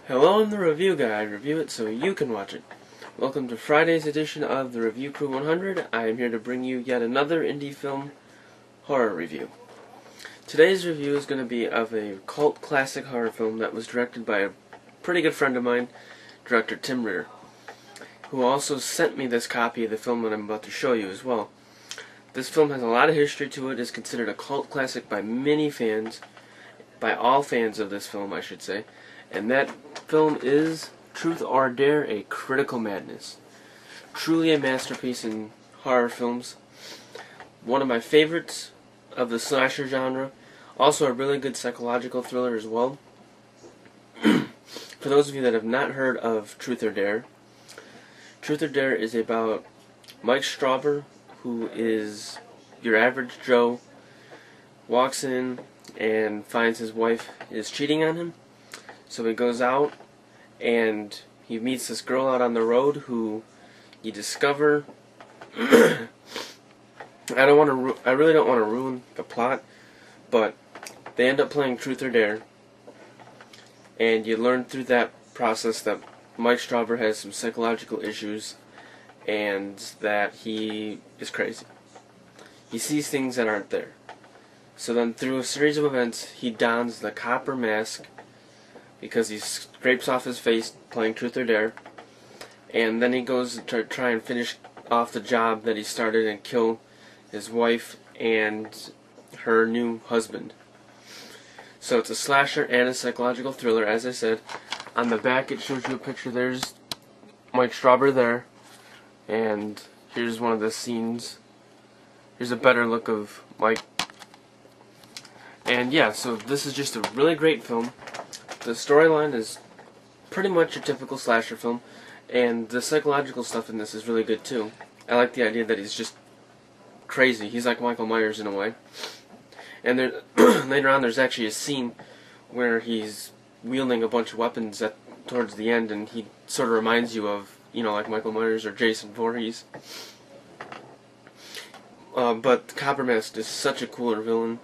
Hello, I'm the review guy. I review it so you can watch it. Welcome to Friday's edition of the Review Crew 100. I am here to bring you yet another indie film horror review. Today's review is going to be of a cult classic horror film that was directed by a pretty good friend of mine, director Tim Ritter, who also sent me this copy of the film that I'm about to show you as well. This film has a lot of history to it. It is considered a cult classic by many fans, by all fans of this film, I should say. And that film is Truth or Dare: A Critical Madness. Truly a masterpiece in horror films. One of my favorites of the slasher genre. Also a really good psychological thriller as well. For those of you that have not heard of Truth or Dare, Truth or Dare is about Mike Strauber, who is your average Joe, walks in and finds his wife is cheating on him. So he goes out and he meets this girl out on the road who you discover. I really don't want to ruin the plot, but they end up playing Truth or Dare, and you learn through that process that Mike Strauber has some psychological issues and that he is crazy. He sees things that aren't there. So then through a series of events, he dons the copper mask because he scrapes off his face playing Truth or Dare, and then he goes to try and finish off the job that he started and kill his wife and her new husband. So it's a slasher and a psychological thriller, as I said. On the back it shows you a picture. There's Mike Strauber there, and here's one of the scenes. Here's a better look of Mike. And yeah, so this is just a really great film. The storyline is pretty much a typical slasher film, and the psychological stuff in this is really good too. I like the idea that he's just crazy. He's like Michael Myers in a way. And there, later on there's actually a scene where he's wielding a bunch of weapons towards the end, and he sort of reminds you of, like Michael Myers or Jason Voorhees. But Copper Mask is such a cooler villain.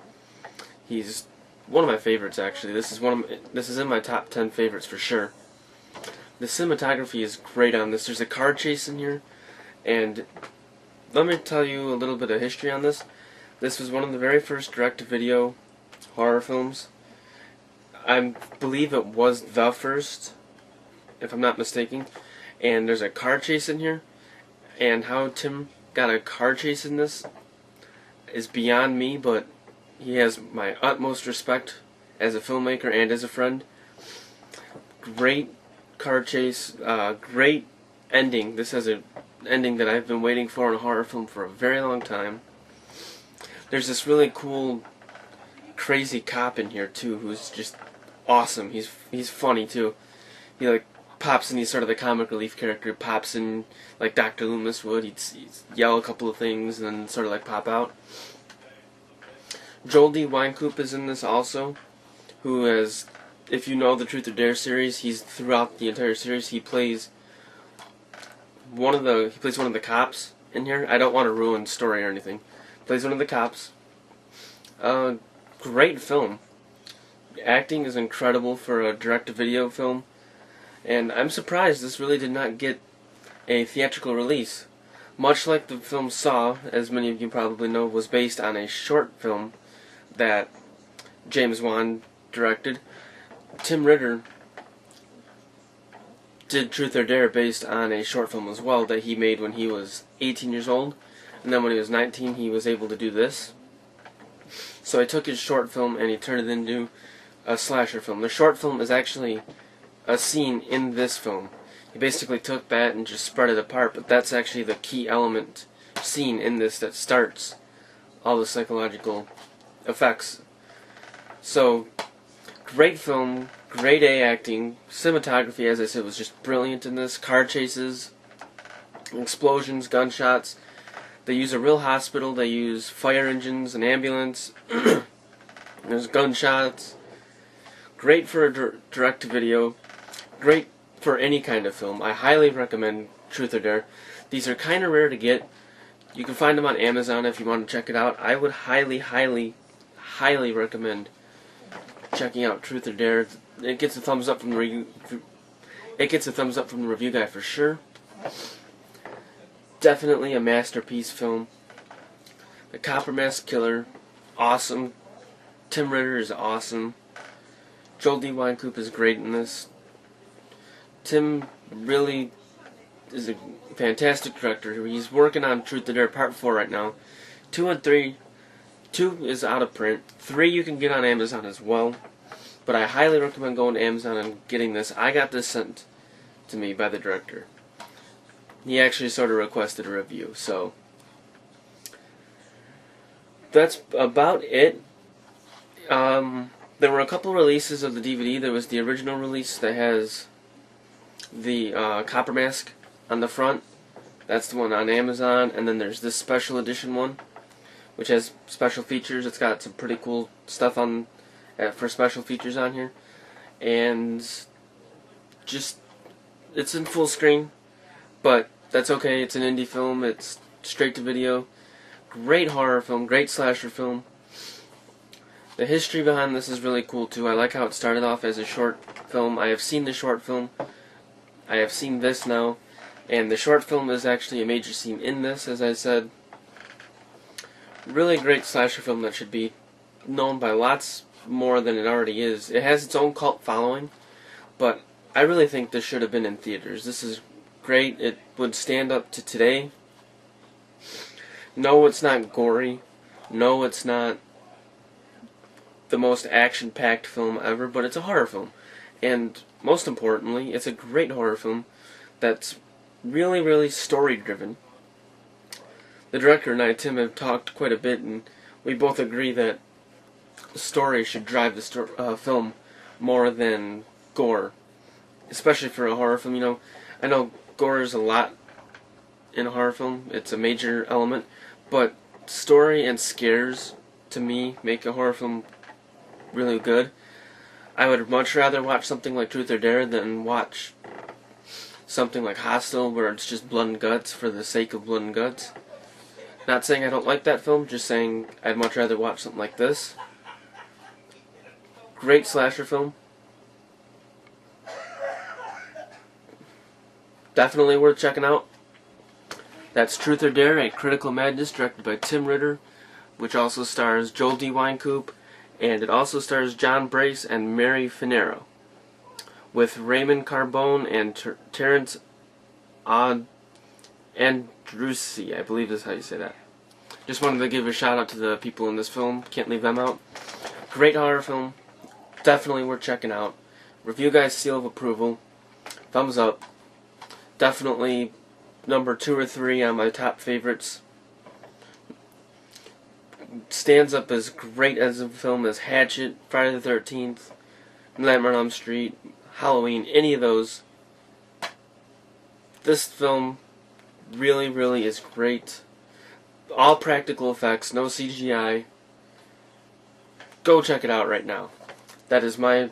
He's one of my favorites, actually. This is in my top 10 favorites for sure. The cinematography is great on this. There's a car chase in here, and let me tell you a little bit of history on this. This was one of the very first direct-to-video horror films. I believe it was the first, if I'm not mistaken. And there's a car chase in here, and how Tim got a car chase in this is beyond me, but he has my utmost respect as a filmmaker and as a friend. Great car chase, great ending. This has an ending that I've been waiting for in a horror film for a very long time. There's this really cool, crazy cop in here too, who's just awesome. He's funny too. He pops in. He's sort of the comic relief character. Pops in like Dr. Loomis would. He'd yell a couple of things and then sort of pop out. Joel D. Wynkoop is in this also, who has, if you know the Truth or Dare series, he's throughout the entire series. He plays one of the cops in here. I don't want to ruin story or anything. Plays one of the cops. Great film. Acting is incredible for a direct-to-video film, and I'm surprised this really did not get a theatrical release. Much like the film Saw, as many of you probably know, was based on a short film that James Wan directed. Tim Ritter did Truth or Dare based on a short film as well that he made when he was 18 years old, and then when he was 19 he was able to do this. So he took his short film and he turned it into a slasher film. The short film is actually a scene in this film. He basically took that and just spread it apart, but that's actually the key element scene in this that starts all the psychological effects. So, great film, grade A acting, cinematography, as I said, was just brilliant in this. Car chases, explosions, gunshots. They use a real hospital. They use fire engines, an ambulance. There's gunshots. Great for a direct-to-video. Great for any kind of film. I highly recommend Truth or Dare. These are kind of rare to get. You can find them on Amazon if you want to check it out. I would highly, highly, highly recommend checking out Truth or Dare. it gets a thumbs up from the review guy for sure. Definitely a masterpiece film. The Copper Mask Killer, awesome. Tim Ritter is awesome. Joel D. Wynkoop is great in this. Tim really is a fantastic director. He's working on Truth or Dare Part 4 right now. 2 and 3. 2 is out of print. 3 you can get on Amazon as well. But I highly recommend going to Amazon and getting this. I got this sent to me by the director. He actually sort of requested a review, so that's about it. There were a couple releases of the DVD. There was the original release that has the Copper Mask on the front. That's the one on Amazon. And then there's this special edition one, which has special features. It's got some pretty cool stuff on for special features on here. And just, it's in full screen, but that's okay. It's an indie film. It's straight to video. Great horror film. Great slasher film. The history behind this is really cool too. I like how it started off as a short film. I have seen the short film. I have seen this now. And the short film is actually a major scene in this, as I said. Really great slasher film that should be known by lots more than it already is. It has its own cult following, but I really think this should have been in theaters. This is great. It would stand up to today. No, it's not gory. No, it's not the most action-packed film ever, but it's a horror film. And most importantly, it's a great horror film that's really, really story-driven. The director and I, Tim, have talked quite a bit, and we both agree that the story should drive the film more than gore, especially for a horror film. You know, I know gore is a lot in a horror film. It's a major element, but story and scares, to me, make a horror film really good. I would much rather watch something like Truth or Dare than watch something like Hostel, where it's just blood and guts for the sake of blood and guts. Not saying I don't like that film, just saying I'd much rather watch something like this. Great slasher film. Definitely worth checking out. That's Truth or Dare, A Critical Madness, directed by Tim Ritter, which also stars Joel D. Wynkoop, and it also stars John Brace and Mary Finero, with Raymond Carbone and Terrence Andrucci, I believe is how you say that. Just wanted to give a shout out to the people in this film. Can't leave them out. Great horror film. Definitely worth checking out. Review guy's seal of approval. Thumbs up. Definitely number 2 or 3 on my top favorites. Stands up as great as a film as Hatchet, Friday the 13th, Nightmare on Elm Street, Halloween, any of those. This film really, really is great. All practical effects, no CGI. Go check it out right now. That is my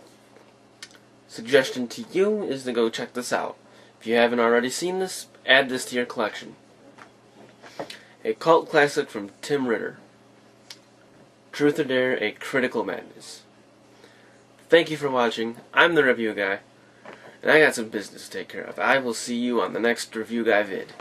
suggestion to you, is to go check this out. If you haven't already seen this, add this to your collection. A cult classic from Tim Ritter. Truth or Dare, A Critical Madness. Thank you for watching. I'm the Review Guy, and I got some business to take care of. I will see you on the next Review Guy vid.